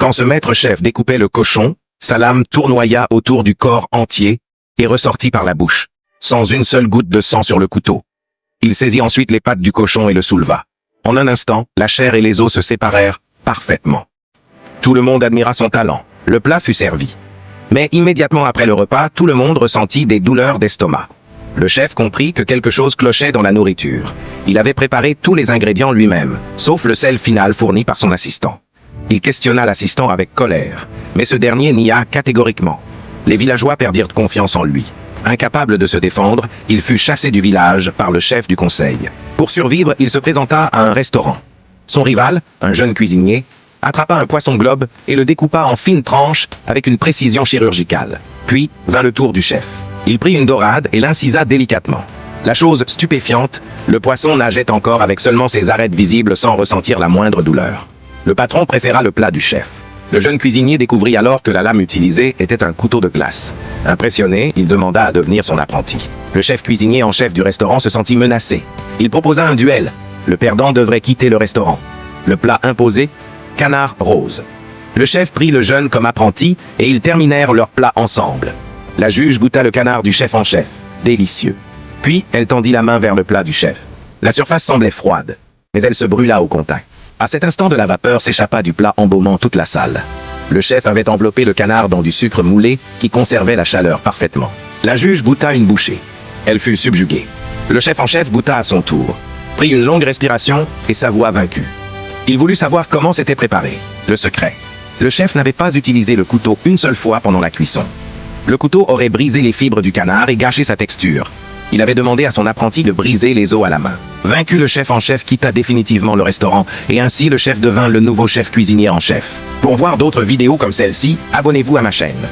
Quand ce maître-chef découpait le cochon, sa lame tournoya autour du corps entier et ressortit par la bouche, sans une seule goutte de sang sur le couteau. Il saisit ensuite les pattes du cochon et le souleva. En un instant, la chair et les os se séparèrent parfaitement. Tout le monde admira son talent. Le plat fut servi. Mais immédiatement après le repas, tout le monde ressentit des douleurs d'estomac. Le chef comprit que quelque chose clochait dans la nourriture. Il avait préparé tous les ingrédients lui-même, sauf le sel final fourni par son assistant. Il questionna l'assistant avec colère, mais ce dernier nia catégoriquement. Les villageois perdirent confiance en lui. Incapable de se défendre, il fut chassé du village par le chef du conseil. Pour survivre, il se présenta à un restaurant. Son rival, un jeune cuisinier, attrapa un poisson globe et le découpa en fines tranches avec une précision chirurgicale. Puis vint le tour du chef. Il prit une dorade et l'incisa délicatement. La chose stupéfiante, le poisson nageait encore avec seulement ses arêtes visibles sans ressentir la moindre douleur. Le patron préféra le plat du chef. Le jeune cuisinier découvrit alors que la lame utilisée était un couteau de glace. Impressionné, il demanda à devenir son apprenti. Le chef cuisinier en chef du restaurant se sentit menacé. Il proposa un duel. Le perdant devrait quitter le restaurant. Le plat imposé, canard rose. Le chef prit le jeune comme apprenti et ils terminèrent leur plat ensemble. La juge goûta le canard du chef en chef. Délicieux. Puis, elle tendit la main vers le plat du chef. La surface semblait froide, mais elle se brûla au contact. À cet instant, de la vapeur s'échappa du plat embaumant toute la salle. Le chef avait enveloppé le canard dans du sucre moulé qui conservait la chaleur parfaitement. La juge goûta une bouchée. Elle fut subjuguée. Le chef en chef goûta à son tour, prit une longue respiration et s'avoua vaincu. Il voulut savoir comment c'était préparé. Le secret. Le chef n'avait pas utilisé le couteau une seule fois pendant la cuisson. Le couteau aurait brisé les fibres du canard et gâché sa texture. Il avait demandé à son apprenti de briser les os à la main. Vaincu, le chef en chef quitta définitivement le restaurant et ainsi le chef devint le nouveau chef cuisinier en chef. Pour voir d'autres vidéos comme celle-ci, abonnez-vous à ma chaîne.